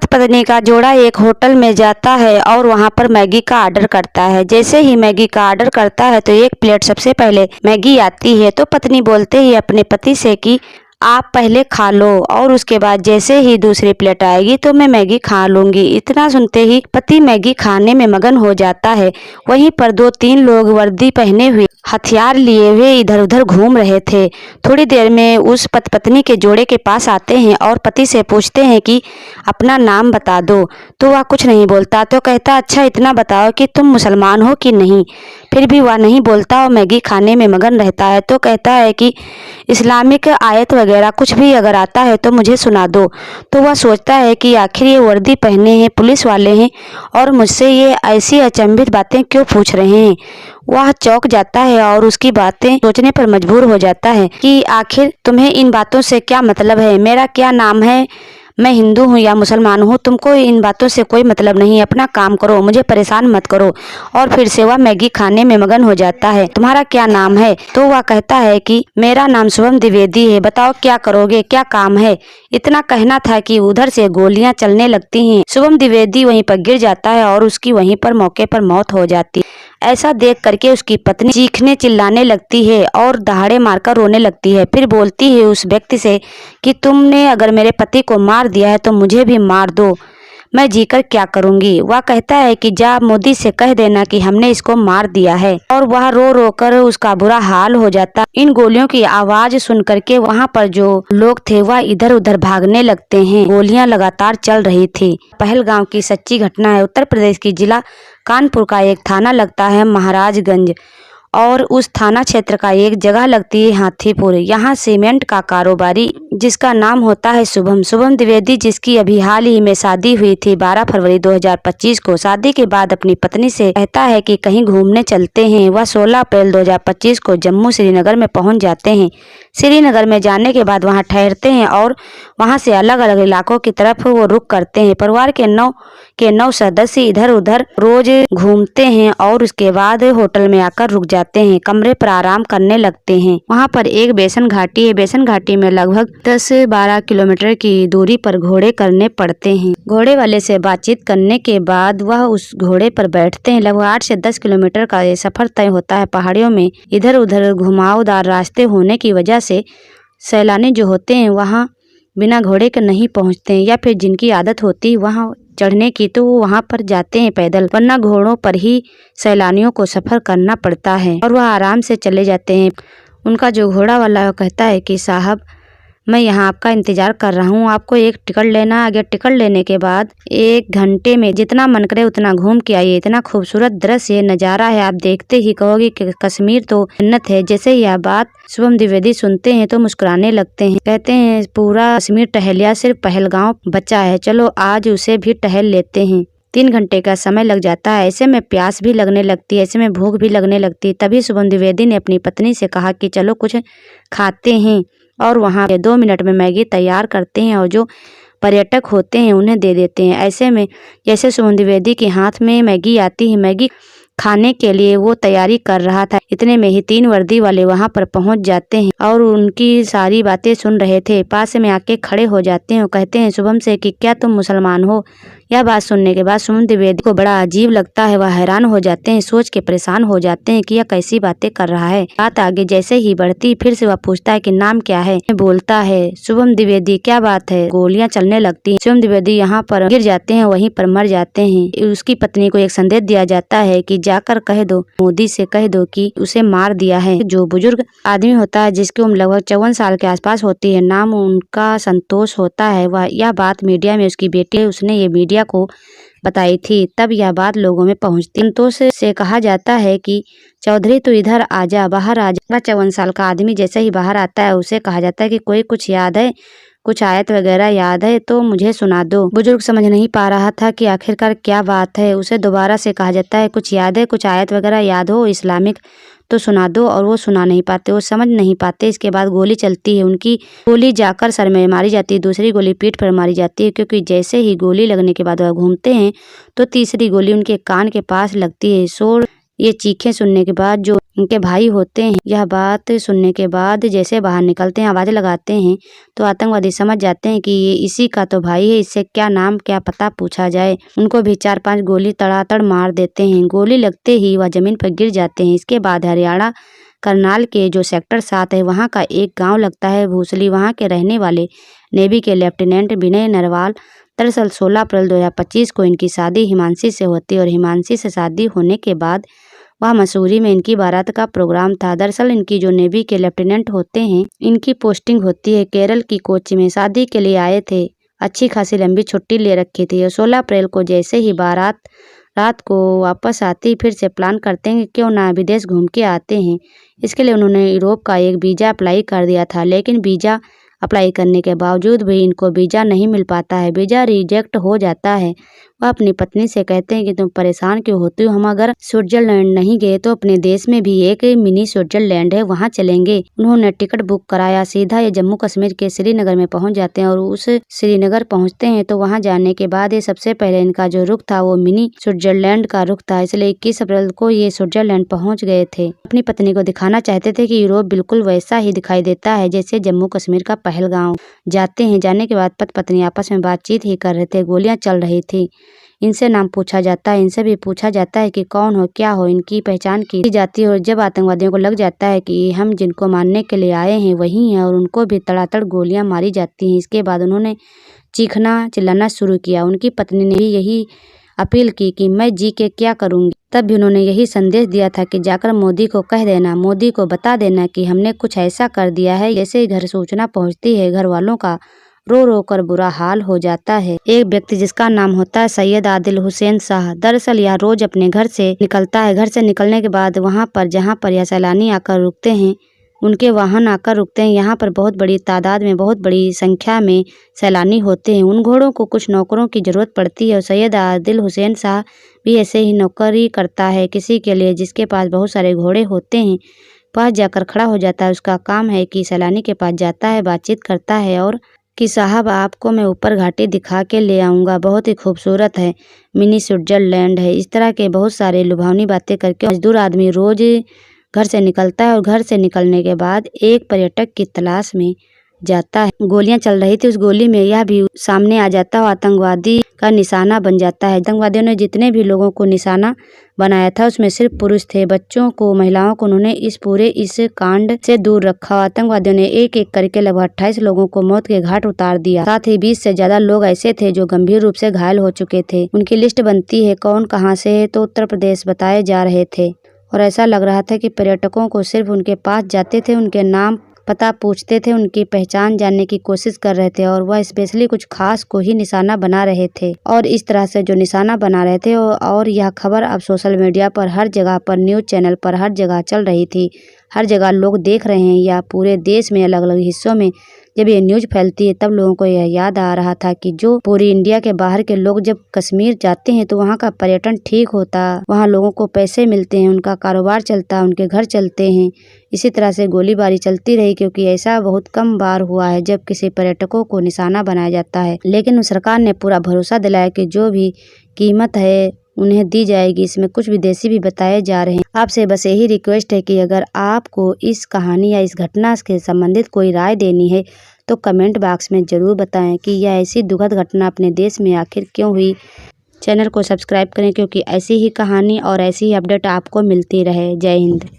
पति पत्नी का जोड़ा एक होटल में जाता है और वहां पर मैगी का ऑर्डर करता है। जैसे ही मैगी का ऑर्डर करता है तो एक प्लेट सबसे पहले मैगी आती है, तो पत्नी बोलते ही अपने पति से कि आप पहले खा लो और उसके बाद जैसे ही दूसरी प्लेट आएगी तो मैं मैगी खा लूंगी। इतना सुनते ही पति मैगी खाने में मगन हो जाता है। वहीं पर 2-3 लोग वर्दी पहने हुए हथियार लिए हुए इधर उधर घूम रहे थे। थोड़ी देर में उस पति पत्नी के जोड़े के पास आते हैं और पति से पूछते हैं कि अपना नाम बता दो। तो वह कुछ नहीं बोलता, तो कहता अच्छा इतना बताओ कि तुम मुसलमान हो कि नहीं। फिर भी वह नहीं बोलता और मैगी खाने में मगन रहता है। तो कहता है कि इस्लामिक आयत वगैरह कुछ भी अगर आता है तो मुझे सुना दो। तो वह सोचता है कि आखिर ये वर्दी पहने हैं, पुलिस वाले हैं और मुझसे ये ऐसी अचंभित बातें क्यों पूछ रहे हैं। वह चौंक जाता है और उसकी बातें सोचने पर मजबूर हो जाता है कि आखिर तुम्हें इन बातों से क्या मतलब है, मेरा क्या नाम है, मैं हिंदू हूँ या मुसलमान हूँ, तुमको इन बातों से कोई मतलब नहीं, अपना काम करो, मुझे परेशान मत करो। और फिर से वह मैगी खाने में मगन हो जाता है। तुम्हारा क्या नाम है? तो वह कहता है कि मेरा नाम शुभम द्विवेदी है, बताओ क्या करोगे, क्या काम है। इतना कहना था कि उधर से गोलियां चलने लगती हैं। शुभम द्विवेदी वहीं पर गिर जाता है और उसकी वहीं पर मौके पर मौत हो जाती है। ऐसा देख करके उसकी पत्नी चीखने चिल्लाने लगती है और दहाड़े मारकर रोने लगती है। फिर बोलती है उस व्यक्ति से कि तुमने अगर मेरे पति को मार दिया है तो मुझे भी मार दो, मैं जीकर क्या करूंगी। वह कहता है कि जा मोदी से कह देना कि हमने इसको मार दिया है। और वह रो रो कर उसका बुरा हाल हो जाता। इन गोलियों की आवाज सुन करके वहां पर जो लोग थे वह इधर उधर भागने लगते हैं। गोलियां लगातार चल रही थी। पहलगाम की सच्ची घटना है। उत्तर प्रदेश की जिला कानपुर का एक थाना लगता है महाराजगंज और उस थाना क्षेत्र का एक जगह लगती है हाथीपुर। यहाँ सीमेंट का कारोबारी जिसका नाम होता है शुभम द्विवेदी, जिसकी अभी हाल ही में शादी हुई थी 12 फरवरी 2025 को। शादी के बाद अपनी पत्नी से कहता है कि कहीं घूमने चलते हैं। वह 16 अप्रैल 2025 को जम्मू श्रीनगर में पहुंच जाते हैं। श्रीनगर में जाने के बाद वहां ठहरते हैं और वहां से अलग अलग इलाकों की तरफ वो रुख करते हैं। परिवार के 9 सदस्य इधर उधर रोज घूमते हैं और उसके बाद होटल में आकर रुक जाते हैं, कमरे पर आराम करने लगते हैं। वहां पर एक बेसन घाटी है। बेसन घाटी में लगभग 10-12 किलोमीटर की दूरी पर घोड़े करने पड़ते हैं। घोड़े वाले से बातचीत करने के बाद वह उस घोड़े पर बैठते हैं। लगभग 8 से 10 किलोमीटर का ये सफर तय होता है। पहाड़ियों में इधर उधर घुमावदार रास्ते होने की वजह से सैलानी जो होते हैं वहाँ बिना घोड़े के नहीं पहुँचते हैं, या फिर जिनकी आदत होती है वहाँ चढ़ने की तो वो वहाँ पर जाते हैं पैदल, वरना घोड़ों पर ही सैलानियों को सफर करना पड़ता है और वह आराम से चले जाते हैं। उनका जो घोड़ा वाला कहता है कि साहब मैं यहाँ आपका इंतजार कर रहा हूँ, आपको एक टिकट लेना। आगे टिकट लेने के बाद 1 घंटे में जितना मन करे उतना घूम के आइए। इतना खूबसूरत दृश्य नज़ारा है, आप देखते ही कहोगे कि कश्मीर तो जन्नत है। जैसे यह बात शुभम द्विवेदी सुनते हैं तो मुस्कुराने लगते हैं। कहते हैं पूरा कश्मीर टहल लिया, सिर्फ पहलगांव बचा है, चलो आज उसे भी टहल लेते हैं। 3 घंटे का समय लग जाता है। ऐसे में प्यास भी लगने लगती है, ऐसे में भूख भी लगने लगती है। तभी शुभम द्विवेदी ने अपनी पत्नी से कहा कि चलो कुछ खाते हैं, और वहाँ 2 मिनट में मैगी तैयार करते हैं और जो पर्यटक होते हैं उन्हें दे देते हैं। ऐसे में जैसे शुभम द्विवेदी के हाथ में मैगी आती है, मैगी खाने के लिए वो तैयारी कर रहा था, इतने में ही 3 वर्दी वाले वहाँ पर पहुँच जाते हैं और उनकी सारी बातें सुन रहे थे। पास में आके खड़े हो जाते हैं और कहते हैं शुभम से कि क्या तुम मुसलमान हो। यह बात सुनने के बाद शुभम द्विवेदी को बड़ा अजीब लगता है। वह हैरान हो जाते हैं, सोच के परेशान हो जाते हैं कि यह कैसी बातें कर रहा है। बात आगे जैसे ही बढ़ती फिर से वह पूछता है कि नाम क्या है। बोलता है शुभम द्विवेदी। क्या बात है? गोलियां चलने लगती हैं। शुभम द्विवेदी यहाँ पर गिर जाते हैं, वहीं पर मर जाते हैं। उसकी पत्नी को एक संदेश दिया जाता है कि जाकर कह दो, मोदी से कह दो कि उसे मार दिया है। जो बुजुर्ग आदमी होता है जिसकी उम्र लगभग 54 साल के आसपास होती है, नाम उनका संतोष होता है, वह यह बात मीडिया में उसकी बेटी है, उसने ये मीडिया को बताई थी। तब यह बात लोगों में पहुंचती। संतोष से कहा जाता है कि चौधरी तू इधर आजा, बाहर आजा। 54 साल का आदमी जैसे ही बाहर आता है उसे कहा जाता है कि कोई कुछ याद है, कुछ आयत वगैरह याद है तो मुझे सुना दो। बुजुर्ग समझ नहीं पा रहा था कि आखिरकार क्या बात है। उसे दोबारा से कहा जाता है कुछ याद है, कुछ आयत वगैरह याद हो इस्लामिक तो सुना दो, और वो सुना नहीं पाते, वो समझ नहीं पाते। इसके बाद गोली चलती है। उनकी गोली जाकर सर में मारी जाती है, दूसरी गोली पीठ पर मारी जाती है, क्योंकि जैसे ही गोली लगने के बाद वह घूमते हैं तो तीसरी गोली उनके कान के पास लगती है। शोर ये चीखें सुनने के बाद जो उनके भाई होते हैं, यह बात सुनने के बाद जैसे बाहर निकलते हैं, आवाज़ लगाते हैं, तो आतंकवादी समझ जाते हैं कि ये इसी का तो भाई है, इससे क्या नाम क्या पता पूछा जाए। उनको भी 4-5 गोली तड़ातड़ मार देते हैं। गोली लगते ही वह जमीन पर गिर जाते हैं। इसके बाद हरियाणा करनाल के जो सेक्टर 7 है, वहाँ का एक गाँव लगता है भूसली। वहाँ के रहने वाले नेवी के लेफ्टिनेंट विनय नरवाल। दरअसल 16 अप्रैल 2025 को इनकी शादी हिमांशी से होती है और हिमांशी से शादी होने के बाद वह मसूरी में इनकी बारात का प्रोग्राम था। दरअसल इनकी जो नेवी के लेफ्टिनेंट होते हैं, इनकी पोस्टिंग होती है केरल की कोच्चि में। शादी के लिए आए थे, अच्छी खासी लंबी छुट्टी ले रखी थी और 16 अप्रैल को जैसे ही बारात रात को वापस आती, फिर से प्लान करते हैं कि क्यों ना विदेश घूम के आते हैं। इसके लिए उन्होंने यूरोप का एक वीज़ा अप्लाई कर दिया था, लेकिन वीज़ा अप्लाई करने के बावजूद भी इनको वीज़ा नहीं मिल पाता है, वीज़ा रिजेक्ट हो जाता है। वह अपनी पत्नी से कहते हैं कि तुम परेशान क्यों होती हो, हम अगर स्विट्जरलैंड नहीं गए तो अपने देश में भी एक मिनी स्विट्जरलैंड है, वहाँ चलेंगे। उन्होंने टिकट बुक कराया, सीधा ये जम्मू कश्मीर के श्रीनगर में पहुँच जाते हैं और उस श्रीनगर पहुँचते हैं तो वहाँ जाने के बाद ये सबसे पहले इनका जो रुख था वो मिनी स्विट्जरलैंड का रुख था। इसलिए 21 अप्रैल को ये स्विट्जरलैंड पहुँच गए थे। अपनी पत्नी को दिखाना चाहते थे कि यूरोप बिल्कुल वैसा ही दिखाई देता है जैसे जम्मू कश्मीर का पहलगांव। जाते हैं, जाने के बाद पति पत्नी आपस में बातचीत ही कर रहे थे, गोलियां चल रही थी। इनसे नाम पूछा जाता है, इनसे भी पूछा जाता है कि कौन हो क्या हो, इनकी पहचान की जाती है। और जब आतंकवादियों को लग जाता है कि हम जिनको मारने के लिए आए हैं वही हैं और उनको भी तड़ातड़ गोलियां मारी जाती हैं। इसके बाद उन्होंने चीखना चिल्लाना शुरू किया। उनकी पत्नी ने भी यही अपील की कि मैं जी के क्या करूंगी। तब भी उन्होंने यही संदेश दिया था कि जाकर मोदी को कह देना, मोदी को बता देना कि हमने कुछ ऐसा कर दिया है। जैसे ही घर सूचना पहुंचती है, घर वालों का रो रो कर बुरा हाल हो जाता है। एक व्यक्ति जिसका नाम होता है सैयद आदिल हुसैन शाह, दरअसल यह रोज अपने घर से निकलता है। घर से निकलने के बाद वहां पर जहां पर यह सैलानी आकर रुकते हैं, उनके वाहन आकर रुकते हैं। यहाँ पर बहुत बड़ी तादाद में, बहुत बड़ी संख्या में सैलानी होते हैं। उन घोड़ों को कुछ नौकरों की ज़रूरत पड़ती है और सैयद आदिल हुसैन शाह भी ऐसे ही नौकरी करता है किसी के लिए जिसके पास बहुत सारे घोड़े होते हैं। पास जाकर खड़ा हो जाता है। उसका काम है कि सैलानी के पास जाता है, बातचीत करता है और कि साहब आपको मैं ऊपर घाटी दिखा के ले आऊँगा, बहुत ही खूबसूरत है, मिनी स्विट्जरलैंड है। इस तरह के बहुत सारे लुभावनी बातें करके मजदूर आदमी रोज़ घर से निकलता है और घर से निकलने के बाद एक पर्यटक की तलाश में जाता है। गोलियां चल रही थी, उस गोली में यह भी सामने आ जाता है, आतंकवादी का निशाना बन जाता है। आतंकवादियों ने जितने भी लोगों को निशाना बनाया था उसमें सिर्फ पुरुष थे, बच्चों को, महिलाओं को उन्होंने इस कांड से दूर रखा। आतंकवादियों ने एक एक करके लगभग 28 लोगों को मौत के घाट उतार दिया। साथ ही 20 से ज्यादा लोग ऐसे थे जो गंभीर रूप से घायल हो चुके थे। उनकी लिस्ट बनती है कौन कहाँ से है तो उत्तर प्रदेश बताए जा रहे थे और ऐसा लग रहा था कि पर्यटकों को सिर्फ उनके पास जाते थे, उनके नाम पता पूछते थे, उनकी पहचान जानने की कोशिश कर रहे थे और वह स्पेशली कुछ खास को ही निशाना बना रहे थे। और इस तरह से जो निशाना बना रहे थे और यह खबर अब सोशल मीडिया पर हर जगह पर, न्यूज़ चैनल पर हर जगह चल रही थी। हर जगह लोग देख रहे हैं या पूरे देश में अलग अलग हिस्सों में जब ये न्यूज़ फैलती है तब लोगों को यह याद आ रहा था कि जो पूरी इंडिया के बाहर के लोग जब कश्मीर जाते हैं तो वहाँ का पर्यटन ठीक होता, वहाँ लोगों को पैसे मिलते हैं, उनका कारोबार चलता, उनके घर चलते हैं। इसी तरह से गोलीबारी चलती रही क्योंकि ऐसा बहुत कम बार हुआ है जब किसी पर्यटकों को निशाना बनाया जाता है। लेकिन सरकार ने पूरा भरोसा दिलाया कि जो भी कीमत है उन्हें दी जाएगी। इसमें कुछ विदेशी भी बताए जा रहे हैं। आपसे बस यही रिक्वेस्ट है कि अगर आपको इस कहानी या इस घटना से संबंधित कोई राय देनी है तो कमेंट बॉक्स में ज़रूर बताएं कि यह ऐसी दुखद घटना अपने देश में आखिर क्यों हुई। चैनल को सब्सक्राइब करें क्योंकि ऐसी ही कहानी और ऐसी ही अपडेट आपको मिलती रहे। जय हिंद।